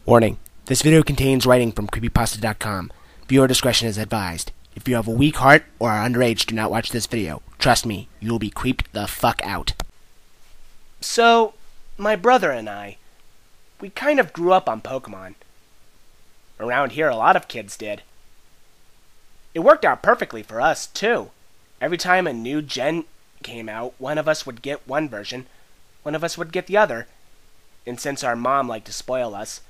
Warning. This video contains writing from Creepypasta.com. Viewer discretion is advised. If you have a weak heart or are underage, do not watch this video. Trust me, you will be creeped the fuck out. So, my brother and I, we kind of grew up on Pokemon. Around here, a lot of kids did. It worked out perfectly for us, too. Every time a new gen came out, one of us would get one version, one of us would get the other. And since our mom liked to spoil us,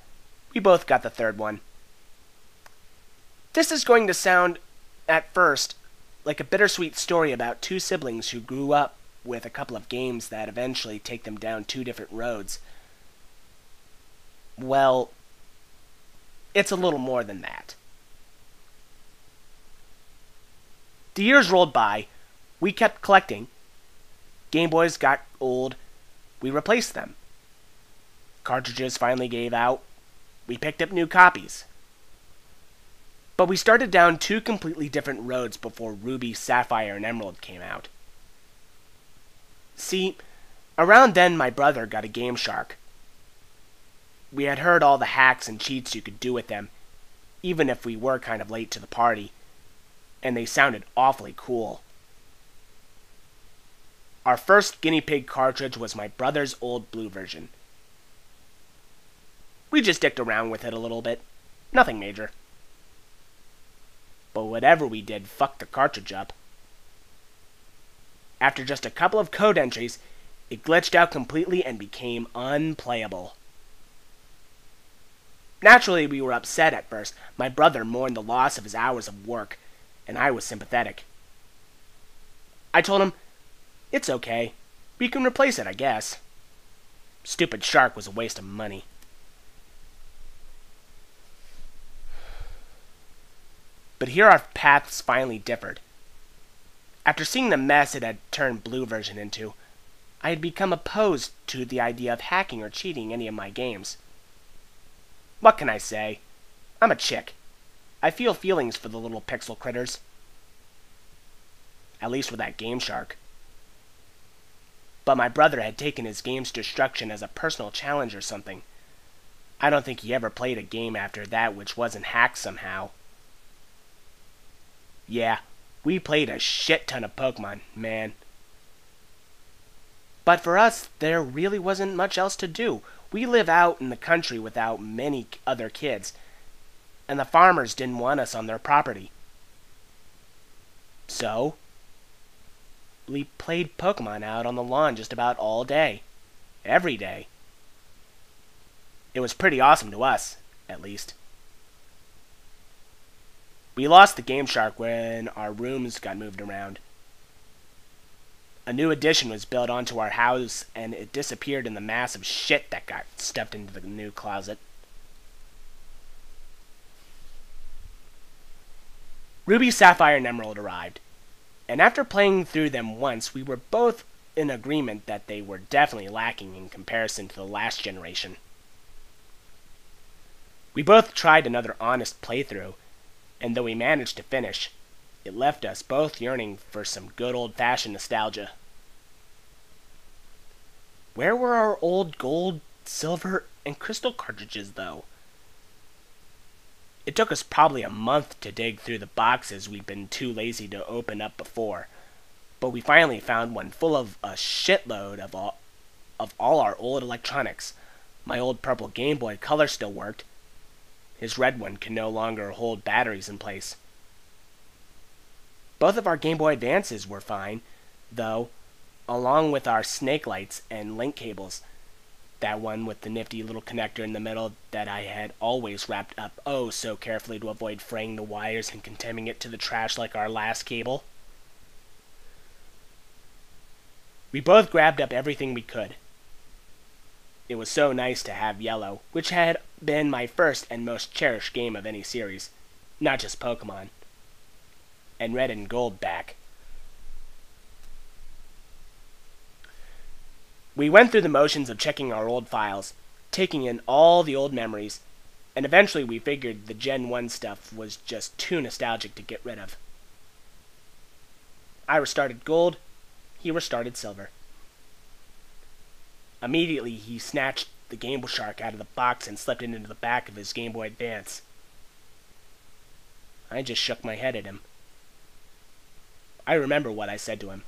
we both got the third one. This is going to sound, at first, like a bittersweet story about two siblings who grew up with a couple of games that eventually take them down two different roads. Well, it's a little more than that. The years rolled by. We kept collecting. Game Boys got old. We replaced them. Cartridges finally gave out. We picked up new copies. But we started down two completely different roads before Ruby, Sapphire, and Emerald came out. See, around then my brother got a Game Shark. We had heard all the hacks and cheats you could do with them, even if we were kind of late to the party, and they sounded awfully cool. Our first guinea pig cartridge was my brother's old blue version. We just dicked around with it a little bit. Nothing major. But whatever we did fucked the cartridge up. After just a couple of code entries, it glitched out completely and became unplayable. Naturally, we were upset at first. My brother mourned the loss of his hours of work, and I was sympathetic. I told him, "It's okay. We can replace it, I guess." Stupid shark was a waste of money. But here our paths finally differed. After seeing the mess it had turned blue version into, I had become opposed to the idea of hacking or cheating any of my games. What can I say? I'm a chick. I feel feelings for the little pixel critters. At least with that Game Shark. But my brother had taken his game's destruction as a personal challenge or something. I don't think he ever played a game after that which wasn't hacked somehow. Yeah, we played a shit ton of Pokemon, man. But for us, there really wasn't much else to do. We live out in the country without many other kids, and the farmers didn't want us on their property. So, we played Pokemon out on the lawn just about all day. Every day. It was pretty awesome to us, at least. We lost the Game Shark when our rooms got moved around. A new addition was built onto our house, and it disappeared in the mass of shit that got stuffed into the new closet. Ruby, Sapphire, and Emerald arrived, and after playing through them once, we were both in agreement that they were definitely lacking in comparison to the last generation. We both tried another honest playthrough, and though we managed to finish, it left us both yearning for some good old-fashioned nostalgia. Where were our old gold, silver, and crystal cartridges, though? It took us probably a month to dig through the boxes we'd been too lazy to open up before, but we finally found one full of a shitload of all our old electronics. My old purple Game Boy Color still worked. His red one could no longer hold batteries in place. Both of our Game Boy Advances were fine, though, along with our snake lights and link cables. That one with the nifty little connector in the middle that I had always wrapped up oh so carefully to avoid fraying the wires and condemning it to the trash like our last cable. We both grabbed up everything we could. It was so nice to have Yellow, which had been my first and most cherished game of any series, not just Pokemon, and Red and Gold back. We went through the motions of checking our old files, taking in all the old memories, and eventually we figured the Gen 1 stuff was just too nostalgic to get rid of. I restarted Gold, he restarted Silver. Immediately, he snatched the Game Shark out of the box and slipped it into the back of his Game Boy Advance. I just shook my head at him. I remember what I said to him.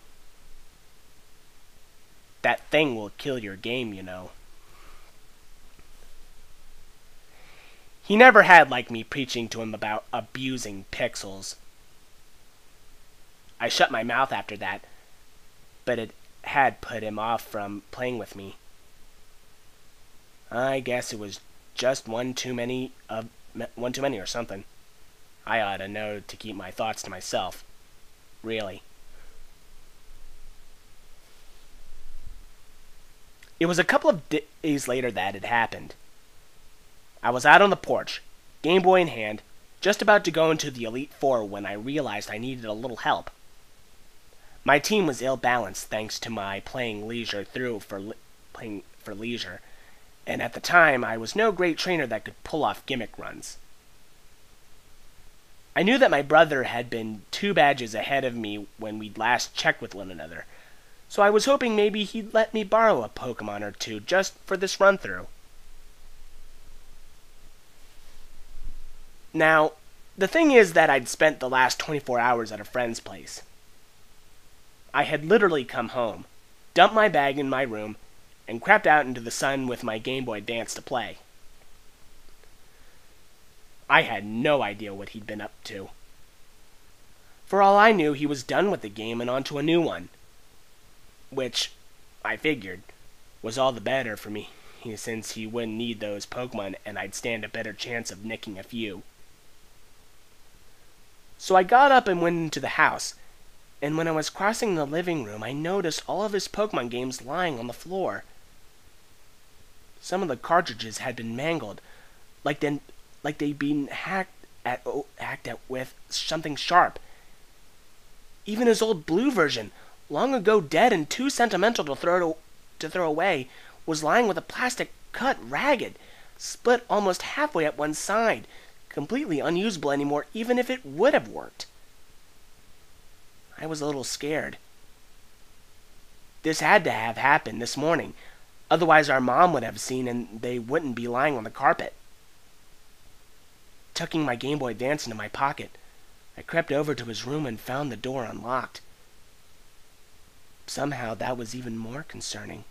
That thing will kill your game, you know. He never had liked me preaching to him about abusing pixels. I shut my mouth after that, but it had put him off from playing with me. I guess it was just one too many or something. I ought to know to keep my thoughts to myself. Really. It was a couple of days later that it happened. I was out on the porch, Game Boy in hand, just about to go into the Elite Four when I realized I needed a little help. My team was ill-balanced thanks to my playing for leisure, and at the time I was no great trainer that could pull off gimmick runs. I knew that my brother had been 2 badges ahead of me when we'd last checked with one another, so I was hoping maybe he'd let me borrow a Pokemon or two just for this run-through. Now, the thing is that I'd spent the last 24 hours at a friend's place. I had literally come home, dumped my bag in my room, and crapped out into the sun with my Game Boy Advance to play. I had no idea what he'd been up to. For all I knew, he was done with the game and onto a new one. Which, I figured, was all the better for me, since he wouldn't need those Pokemon and I'd stand a better chance of nicking a few. So I got up and went into the house, and when I was crossing the living room, I noticed all of his Pokemon games lying on the floor. Some of the cartridges had been mangled, like they'd been hacked at with something sharp. Even his old blue version, long ago dead and too sentimental to throw away, was lying with a plastic cut ragged, split almost halfway up one side, completely unusable anymore, even if it would have worked. I was a little scared. This had to have happened this morning, otherwise our mom would have seen and they wouldn't be lying on the carpet. Tucking my Game Boy Advance into my pocket, I crept over to his room and found the door unlocked. Somehow that was even more concerning.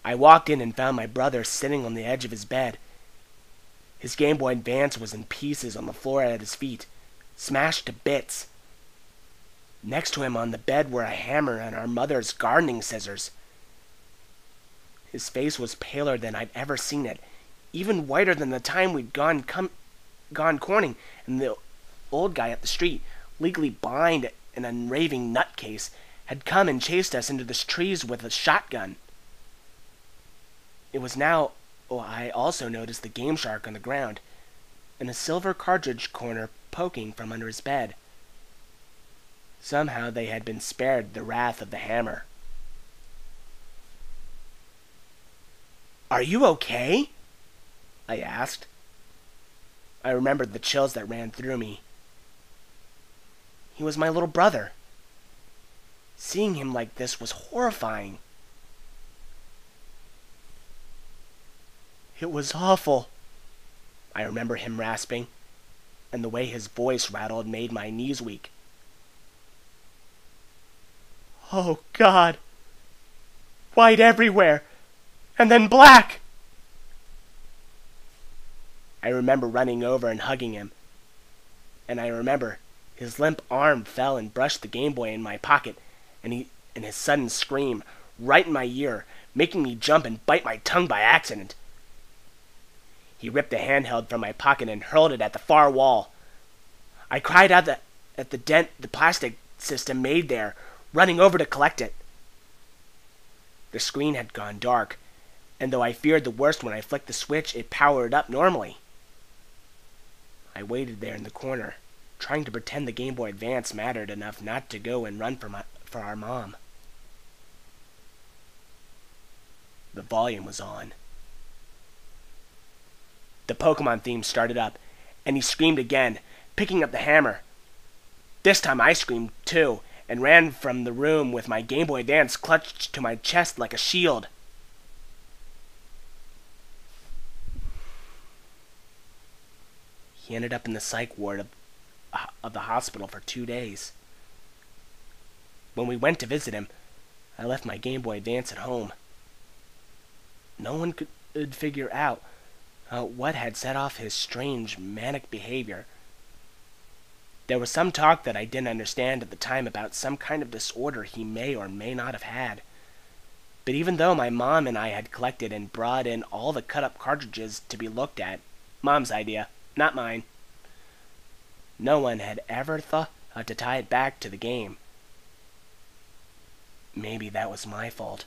I walked in and found my brother sitting on the edge of his bed. His Game Boy Advance was in pieces on the floor at his feet, smashed to bits. Next to him on the bed were a hammer and our mother's gardening scissors. His face was paler than I'd ever seen it, even whiter than the time we'd gone corning, and the old guy up the street, legally blind and a raving nutcase, had come and chased us into the trees with a shotgun. It was now I also noticed the Game Shark on the ground, and a silver cartridge corner poking from under his bed. Somehow they had been spared the wrath of the hammer. "Are you okay?" I asked. I remembered the chills that ran through me. He was my little brother. Seeing him like this was horrifying. "It was awful," I remember him rasping, and the way his voice rattled made my knees weak. "Oh, God. White everywhere, and then black." I remember running over and hugging him, and I remember his limp arm fell and brushed the Game Boy in my pocket, and his sudden scream right in my ear, making me jump and bite my tongue by accident. He ripped the handheld from my pocket and hurled it at the far wall. I cried out at the dent the plastic system made there, running over to collect it. The screen had gone dark, and though I feared the worst when I flicked the switch, it powered up normally. I waited there in the corner, trying to pretend the Game Boy Advance mattered enough not to go and run for our mom. The volume was on. The Pokemon theme started up, and he screamed again, picking up the hammer. This time I screamed too, and ran from the room with my Game Boy Advance clutched to my chest like a shield. He ended up in the psych ward of the hospital for 2 days. When we went to visit him, I left my Game Boy Advance at home. No one could figure out what had set off his strange, manic behavior. There was some talk that I didn't understand at the time about some kind of disorder he may or may not have had. But even though my mom and I had collected and brought in all the cut-up cartridges to be looked at, Mom's idea, not mine, no one had ever thought to tie it back to the game. Maybe that was my fault.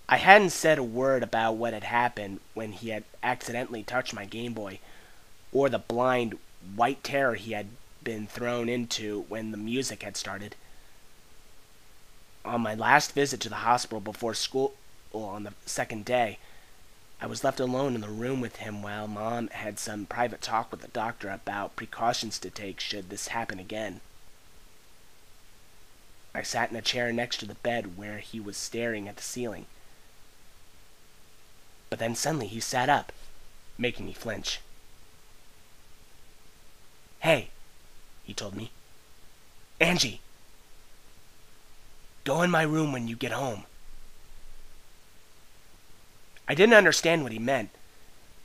I hadn't said a word about what had happened when he had accidentally touched my Game Boy, or the blind, white terror he had been thrown into when the music had started. On my last visit to the hospital before school on the second day, I was left alone in the room with him while Mom had some private talk with the doctor about precautions to take should this happen again. I sat in a chair next to the bed where he was staring at the ceiling. But then suddenly he sat up, making me flinch. "Hey," he told me. "Angie, go in my room when you get home." I didn't understand what he meant,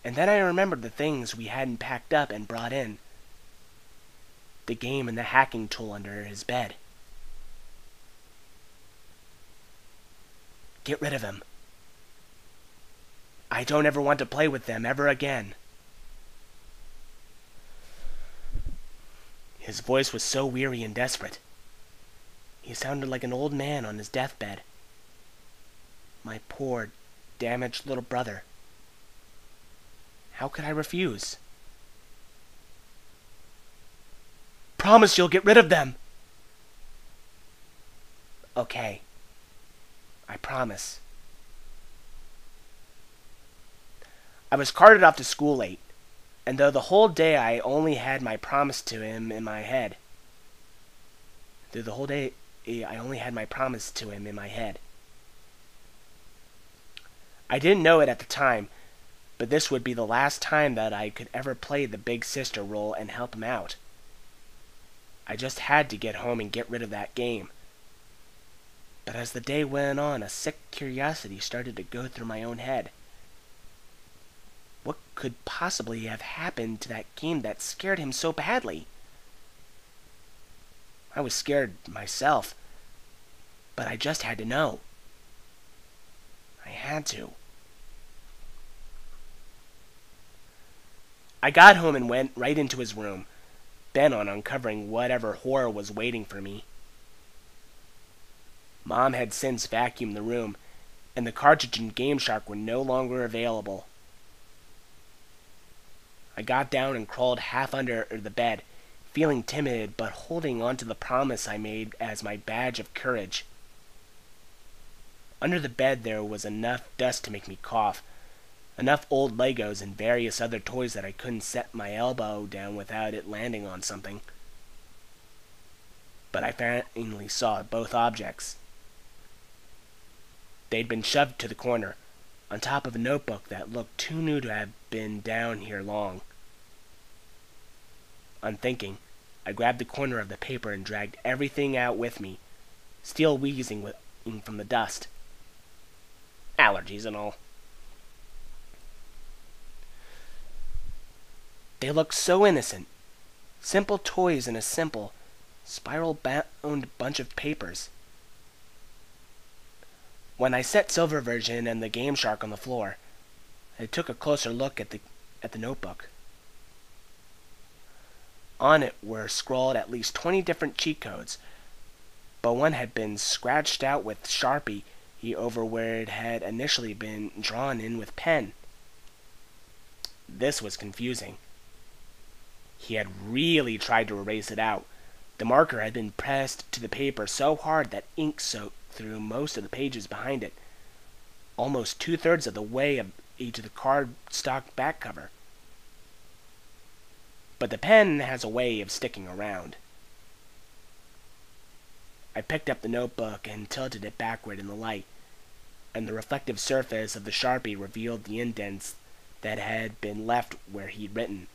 and then I remembered the things we hadn't packed up and brought in. The game and the hacking tool under his bed. "Get rid of him. I don't ever want to play with them ever again." His voice was so weary and desperate. He sounded like an old man on his deathbed. My poor, damaged little brother. How could I refuse? "Promise you'll get rid of them." "Okay. I promise." I was carted off to school late, and though the whole day I only had my promise to him in my head. I didn't know it at the time, but this would be the last time that I could ever play the big sister role and help him out. I just had to get home and get rid of that game. But as the day went on, a sick curiosity started to go through my own head. What could possibly have happened to that game that scared him so badly? I was scared myself, but I just had to know. I had to. I got home and went right into his room, bent on uncovering whatever horror was waiting for me. Mom had since vacuumed the room, and the cartridge and Game Shark were no longer available. I got down and crawled half under the bed, feeling timid but holding on to the promise I made as my badge of courage. Under the bed there was enough dust to make me cough, enough old Legos and various other toys that I couldn't set my elbow down without it landing on something. But I finally saw both objects. They'd been shoved to the corner, on top of a notebook that looked too new to have been down here long. Unthinking, I grabbed the corner of the paper and dragged everything out with me, still wheezing from the dust. Allergies and all. They looked so innocent. Simple toys in a simple, spiral-bound bunch of papers. When I set Silverversion and the Game Shark on the floor, I took a closer look at the notebook. On it were scrawled at least 20 different cheat codes, but one had been scratched out with Sharpie over where it had initially been drawn in with pen. This was confusing. He had really tried to erase it out. The marker had been pressed to the paper so hard that ink soaked through most of the pages behind it, almost 2/3 of the way to the cardstock back cover. But the pen has a way of sticking around. I picked up the notebook and tilted it backward in the light, and the reflective surface of the Sharpie revealed the indents that had been left where he'd written.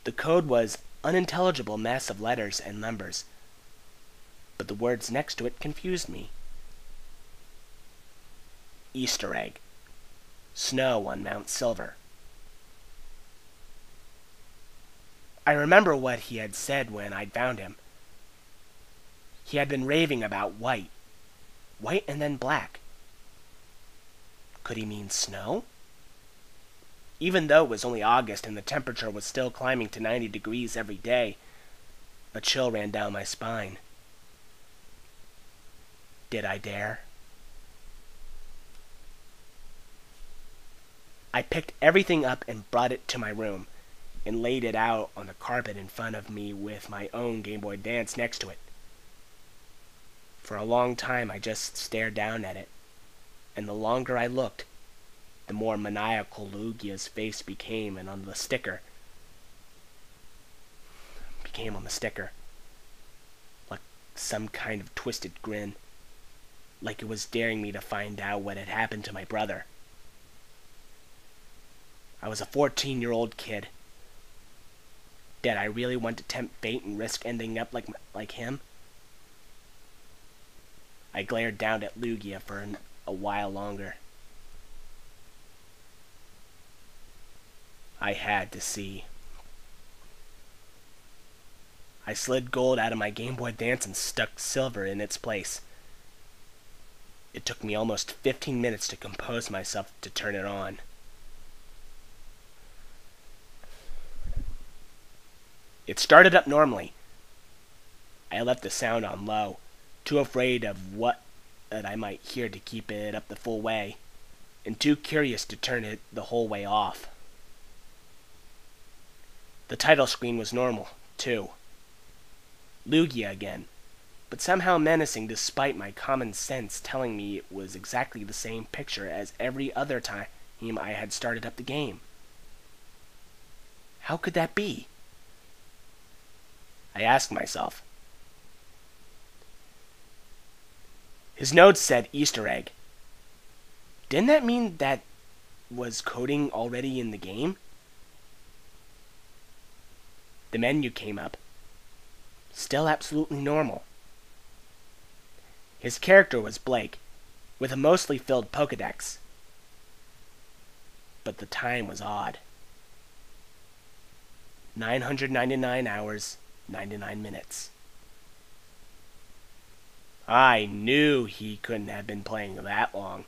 The code was unintelligible mess of letters and numbers, but the words next to it confused me. Easter egg. Snow on Mount Silver. I remember what he had said when I'd found him. He had been raving about white. White and then black. Could he mean snow? Even though it was only August and the temperature was still climbing to 90 degrees every day, a chill ran down my spine. Did I dare? I picked everything up and brought it to my room, and laid it out on the carpet in front of me with my own Game Boy Advance next to it. For a long time I just stared down at it, and the longer I looked, the more maniacal Lugia's face became on the sticker. Like some kind of twisted grin, like it was daring me to find out what had happened to my brother. I was a 14-year-old kid. Did I really want to tempt fate and risk ending up like him? I glared down at Lugia for a while longer. I had to see. I slid gold out of my Game Boy Advance and stuck silver in its place. It took me almost 15 minutes to compose myself to turn it on. It started up normally. I left the sound on low, too afraid of what that I might hear to keep it up the full way, and too curious to turn it the whole way off. The title screen was normal, too. Lugia again, but somehow menacing despite my common sense telling me it was exactly the same picture as every other time I had started up the game. How could that be? I asked myself. His notes said Easter egg. Didn't that mean that was coding already in the game? The menu came up. Still absolutely normal. His character was Blake, with a mostly filled Pokédex. But the time was odd. 999 hours, 99 minutes. I knew he couldn't have been playing that long.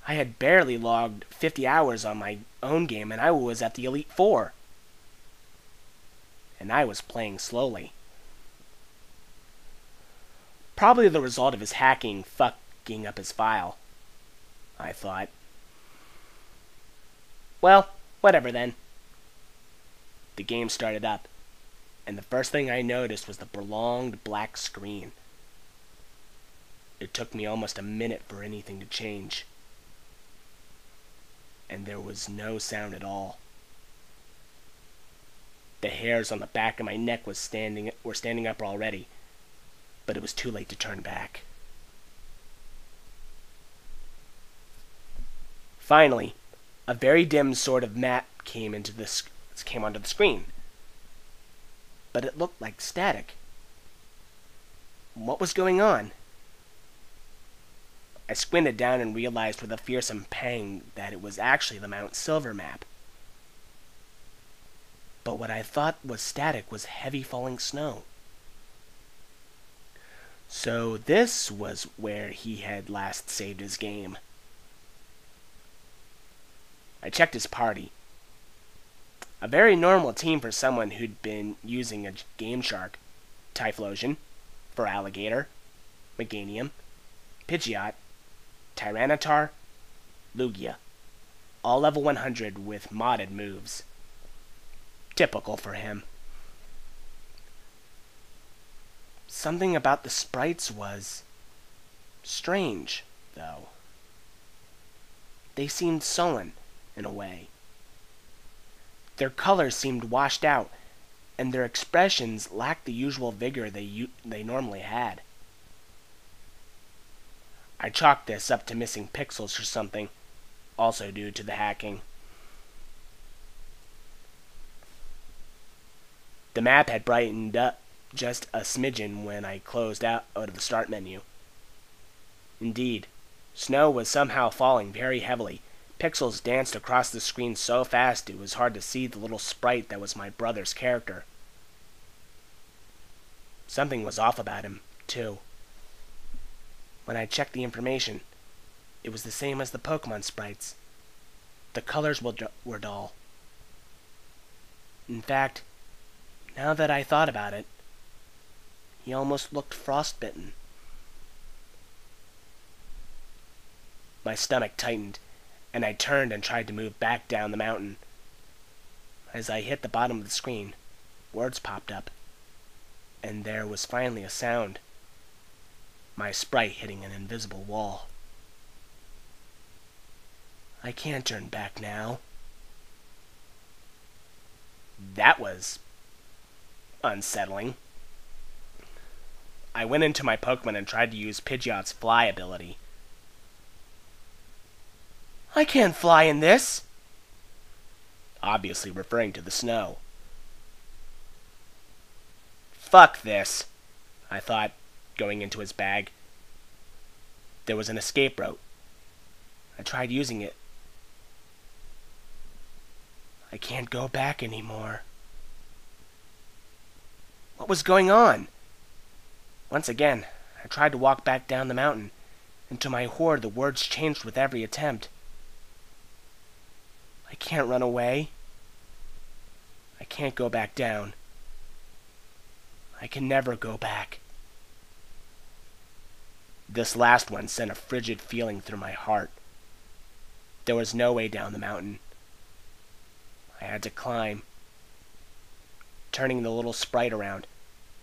I had barely logged 50 hours on my own game and I was at the Elite Four. And I was playing slowly. Probably the result of his hacking fucking up his file, I thought. Well, whatever then. The game started up, and the first thing I noticed was the prolonged black screen. It took me almost a minute for anything to change. And there was no sound at all. The hairs on the back of my neck were standing up already, but it was too late to turn back. Finally, a very dim sort of map came onto the screen, but it looked like static. What was going on? I squinted down and realized with a fearsome pang that it was actually the Mount Silver map. But what I thought was static was heavy falling snow. So this was where he had last saved his game. I checked his party. A very normal team for someone who'd been using a Game Shark. Typhlosion, Feraligatr, Meganium, Pidgeot, Tyranitar, Lugia. All level 100 with modded moves. Typical for him. Something about the sprites was strange, though. They seemed sullen, in a way. Their colors seemed washed out, and their expressions lacked the usual vigor they normally had. I chalked this up to missing pixels or something, also due to the hacking. The map had brightened up just a smidgen when I closed out of the start menu. Indeed, snow was somehow falling very heavily. Pixels danced across the screen so fast it was hard to see the little sprite that was my brother's character. Something was off about him, too. When I checked the information, it was the same as the Pokemon sprites. The colors were dull. In fact, now that I thought about it, he almost looked frostbitten. My stomach tightened, and I turned and tried to move back down the mountain. As I hit the bottom of the screen, words popped up, and there was finally a sound. My sprite hitting an invisible wall. I can't turn back now. That was unsettling. I went into my Pokemon and tried to use Pidgeot's fly ability. I can't fly in this! Obviously referring to the snow. Fuck this, I thought, going into his bag. There was an escape route. I tried using it. I can't go back anymore. What was going on? Once again, I tried to walk back down the mountain, and to my horror the words changed with every attempt. I can't run away. I can't go back down. I can never go back. This last one sent a frigid feeling through my heart. There was no way down the mountain. I had to climb. Turning the little sprite around,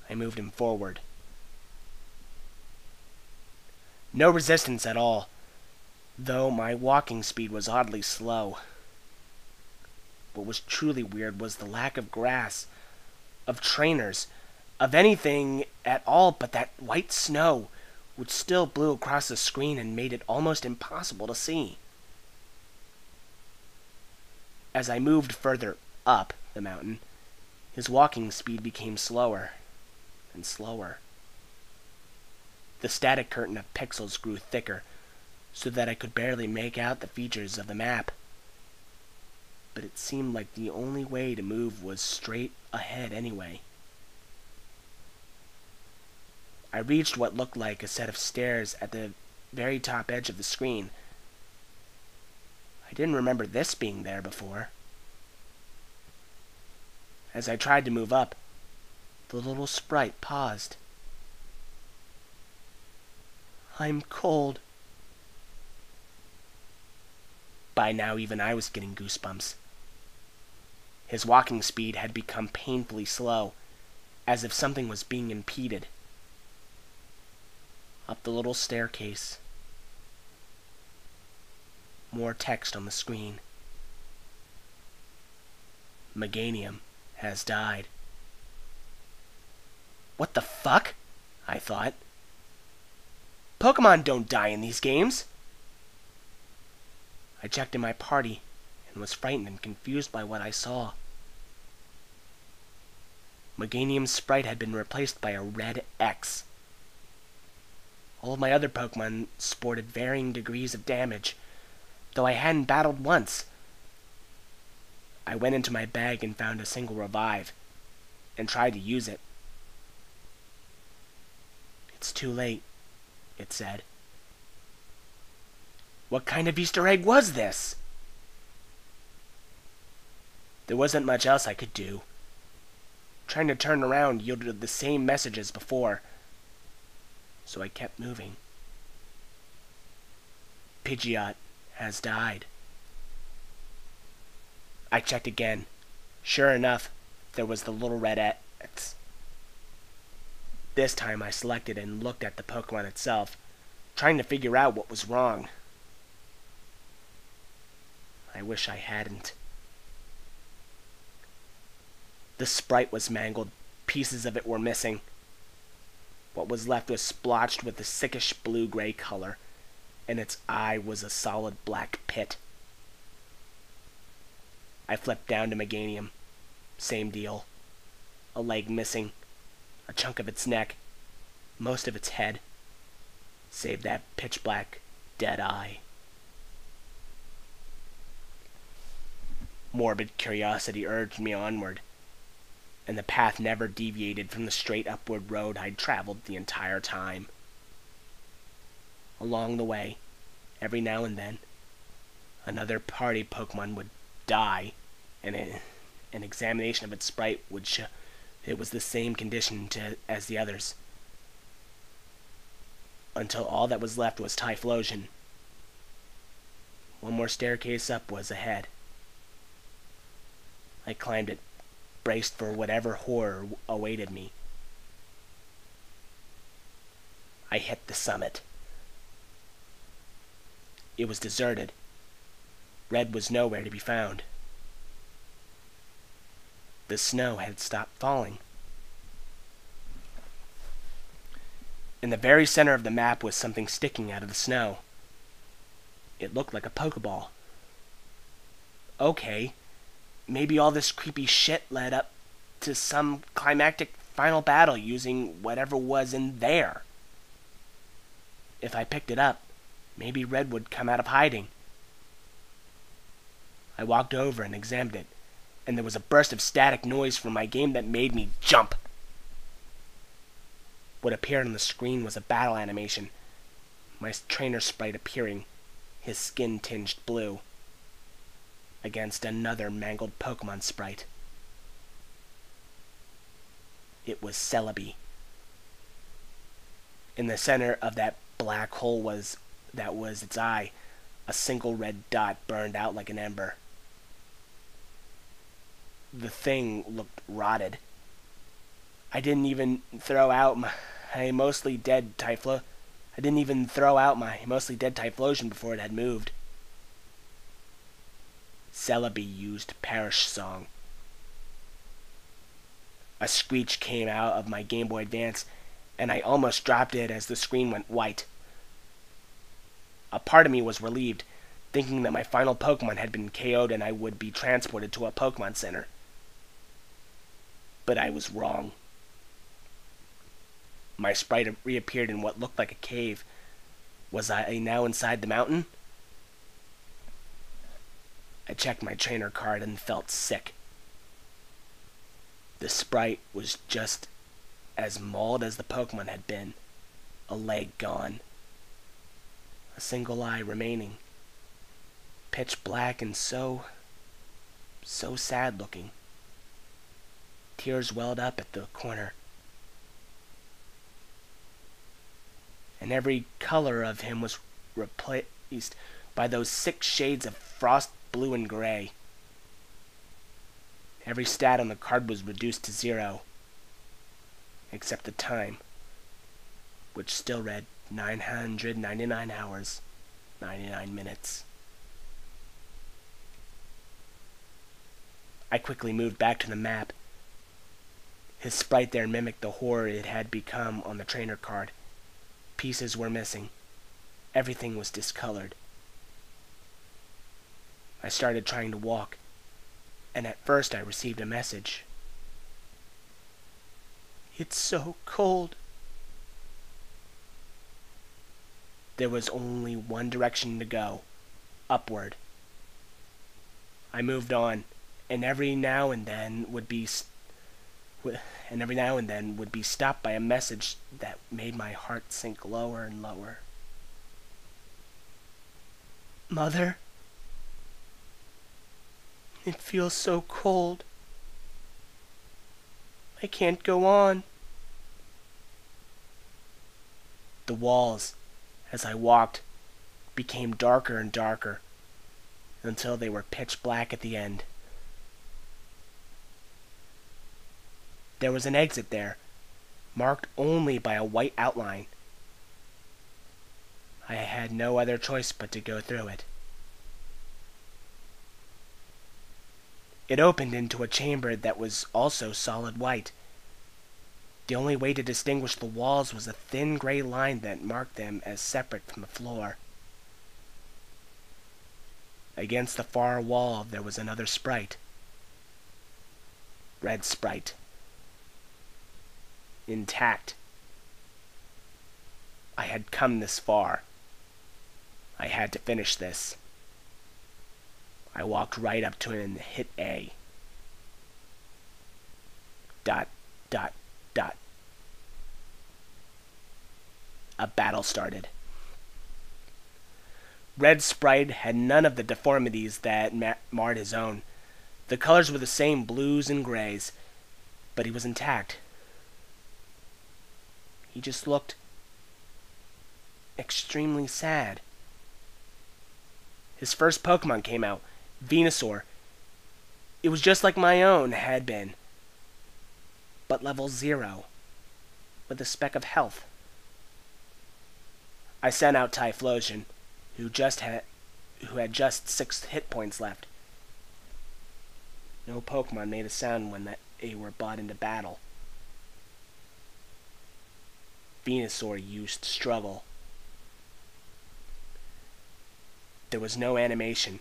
I moved him forward. No resistance at all, though my walking speed was oddly slow. What was truly weird was the lack of grass, of trainers, of anything at all but that white snow, which still blew across the screen and made it almost impossible to see. As I moved further up the mountain, his walking speed became slower and slower. The static curtain of pixels grew thicker, so that I could barely make out the features of the map. But it seemed like the only way to move was straight ahead anyway. I reached what looked like a set of stairs at the very top edge of the screen. I didn't remember this being there before. As I tried to move up, the little sprite paused. I'm cold. By now, even I was getting goosebumps. His walking speed had become painfully slow, as if something was being impeded. Up the little staircase. More text on the screen. Meganium has died. What the fuck? I thought. Pokemon don't die in these games. I checked in my party and was frightened and confused by what I saw. Meganium's sprite had been replaced by a red X. All of my other Pokemon sported varying degrees of damage, though I hadn't battled once. I went into my bag and found a single revive, and tried to use it. It's too late, it said. What kind of Easter egg was this? There wasn't much else I could do. Trying to turn around yielded the same message as before, so I kept moving. Pidgeot has died. I checked again. Sure enough, there was the little red X. This time I selected and looked at the Pokemon itself, trying to figure out what was wrong. I wish I hadn't. The sprite was mangled. Pieces of it were missing. What was left was splotched with a sickish blue-gray color, and its eye was a solid black pit. I flipped down to Meganium. Same deal. A leg missing, a chunk of its neck, most of its head, save that pitch-black, dead eye. Morbid curiosity urged me onward, and the path never deviated from the straight upward road I'd traveled the entire time. Along the way, every now and then, another party Pokemon would die, and an examination of its sprite would show it was the same condition as the others, until all that was left was Typhlosion. One more staircase up was ahead. I climbed it, braced for whatever horror awaited me. I hit the summit. It was deserted. Red was nowhere to be found. The snow had stopped falling. In the very center of the map was something sticking out of the snow. It looked like a Pokeball. Okay, maybe all this creepy shit led up to some climactic final battle using whatever was in there. If I picked it up, maybe Red would come out of hiding. I walked over and examined it, and there was a burst of static noise from my game that made me jump. What appeared on the screen was a battle animation. My trainer sprite appearing, his skin tinged blue, against another mangled Pokemon sprite. It was Celebi. In the center of that black hole was its eye. A single red dot burned out like an ember. The thing looked rotted. I didn't even throw out my mostly dead Typhlosion before it had moved. Celebi used Perish Song. A screech came out of my Game Boy Advance, and I almost dropped it as the screen went white. A part of me was relieved, thinking that my final Pokemon had been KO'd and I would be transported to a Pokemon Center. But I was wrong. My sprite reappeared in what looked like a cave. Was I now inside the mountain? I checked my trainer card and felt sick. The sprite was just as mauled as the Pokemon had been. A leg gone. A single eye remaining. Pitch black and so sad looking. Tears welled up at the corner. And every color of him was replaced by those 6 shades of frost blue and gray. Every stat on the card was reduced to 0, except the time, which still read 999 hours, 99 minutes. I quickly moved back to the map. His sprite there mimicked the horror it had become on the trainer card. Pieces were missing. Everything was discolored. I started trying to walk, and at first I received a message. "It's so cold." There was only one direction to go, upward. I moved on, and every now and then would be stopped by a message that made my heart sink lower and lower. "Mother, it feels so cold. I can't go on." The walls, as I walked, became darker and darker, until they were pitch black at the end. There was an exit there, marked only by a white outline. I had no other choice but to go through it. It opened into a chamber that was also solid white. The only way to distinguish the walls was a thin gray line that marked them as separate from the floor. Against the far wall there was another sprite. Red sprite. Intact. I had come this far. I had to finish this. I walked right up to it and hit A. Dot, dot, dot. A battle started. Red Sprite had none of the deformities that marred his own. The colors were the same blues and grays, but he was intact. He just looked extremely sad. His first Pokemon came out, Venusaur. It was just like my own had been, but level 0, with a speck of health. I sent out Typhlosion, who had just 6 hit points left. No Pokemon made a sound when they were brought into battle. Venusaur used Struggle. There was no animation,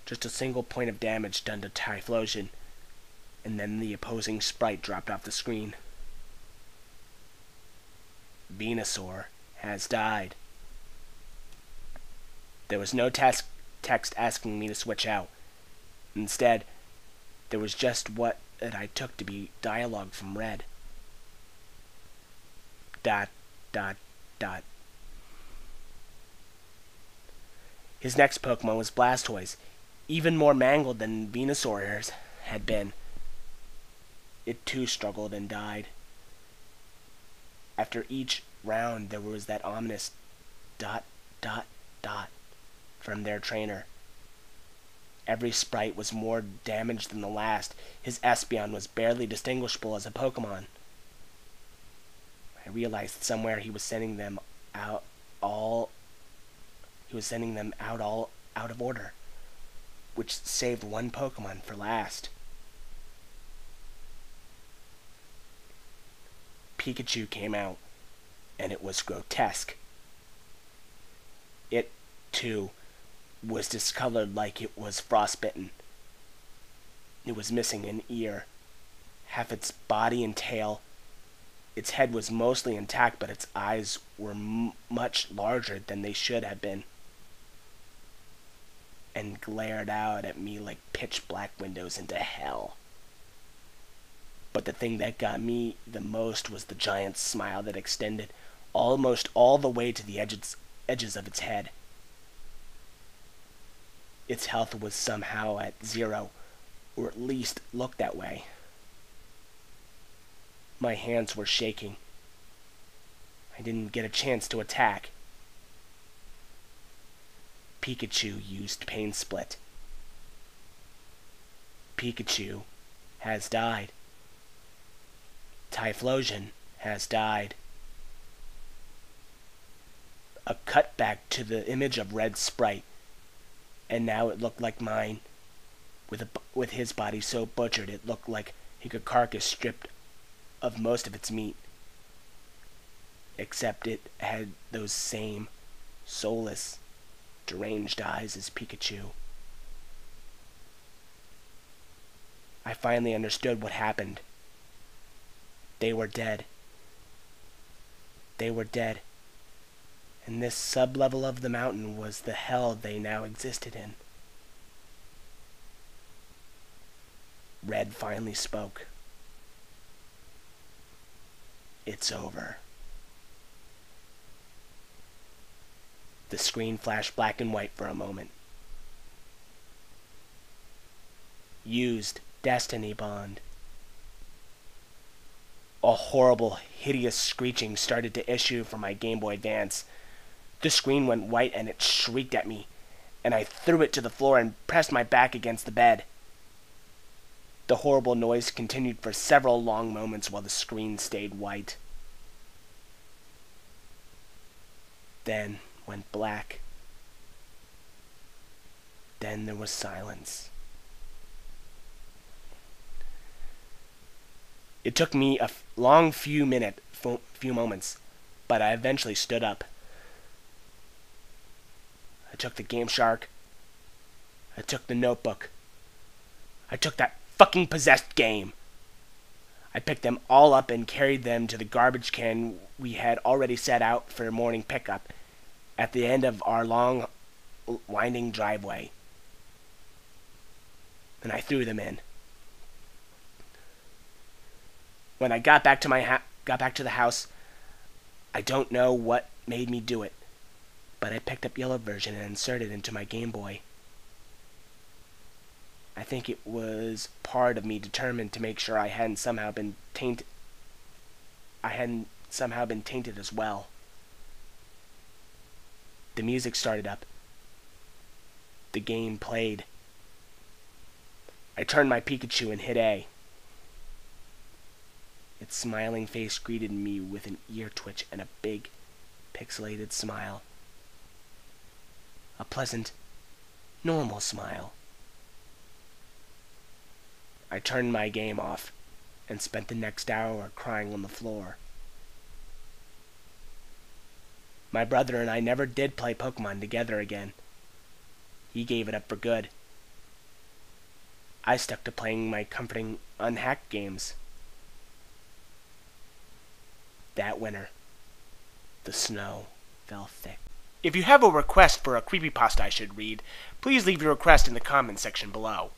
just a single point of damage done to Typhlosion, and then the opposing sprite dropped off the screen. Venusaur has died. There was no text asking me to switch out. Instead, there was just what I took to be dialogue from Red. Dot, dot, dot. His next Pokemon was Blastoise, even more mangled than Venusaur's had been. It too struggled and died. After each round, there was that ominous dot, dot, dot from their trainer. Every sprite was more damaged than the last. His Espeon was barely distinguishable as a Pokemon. I realized somewhere he was sending them out all out of order, which saved one Pokemon for last. Pikachu came out, and it was grotesque. It, too, was discolored like it was frostbitten. It was missing an ear, half its body and tail. Its head was mostly intact, but its eyes were much larger than they should have been, and glared out at me like pitch-black windows into hell. But the thing that got me the most was the giant smile that extended almost all the way to the edges of its head. Its health was somehow at 0, or at least looked that way. My hands were shaking. I didn't get a chance to attack. Pikachu used Pain Split. Pikachu has died. Typhlosion has died. A cutback to the image of Red Sprite, and now it looked like mine, with his body so butchered it looked like a carcass stripped of most of its meat, except it had those same soulless, deranged eyes as Pikachu. I finally understood what happened. They were dead. They were dead. And this sub-level of the mountain was the hell they now existed in. Red finally spoke. It's over. The screen flashed black and white for a moment. Used Destiny Bond. A horrible, hideous screeching started to issue from my Game Boy Advance. The screen went white and it shrieked at me, and I threw it to the floor and pressed my back against the bed. The horrible noise continued for several long moments while the screen stayed white. Then went black. Then there was silence. It took me a long few moments, but I eventually stood up. I took the Game Shark. I took the notebook. I took that fucking possessed game. I picked them all up and carried them to the garbage can we had already set out for morning pickup at the end of our long, winding driveway. And I threw them in. When I got back to the house, I don't know what made me do it, but I picked up Diverging and inserted it into my Game Boy. I think it was part of me determined to make sure I hadn't somehow been tainted as well. The music started up. The game played. I turned my Pikachu and hit A. Its smiling face greeted me with an ear twitch and a big, pixelated smile. A pleasant, normal smile. I turned my game off and spent the next hour crying on the floor. My brother and I never did play Pokemon together again. He gave it up for good. I stuck to playing my comforting, unhacked games. That winter, the snow fell thick. If you have a request for a creepypasta I should read, please leave your request in the comments section below.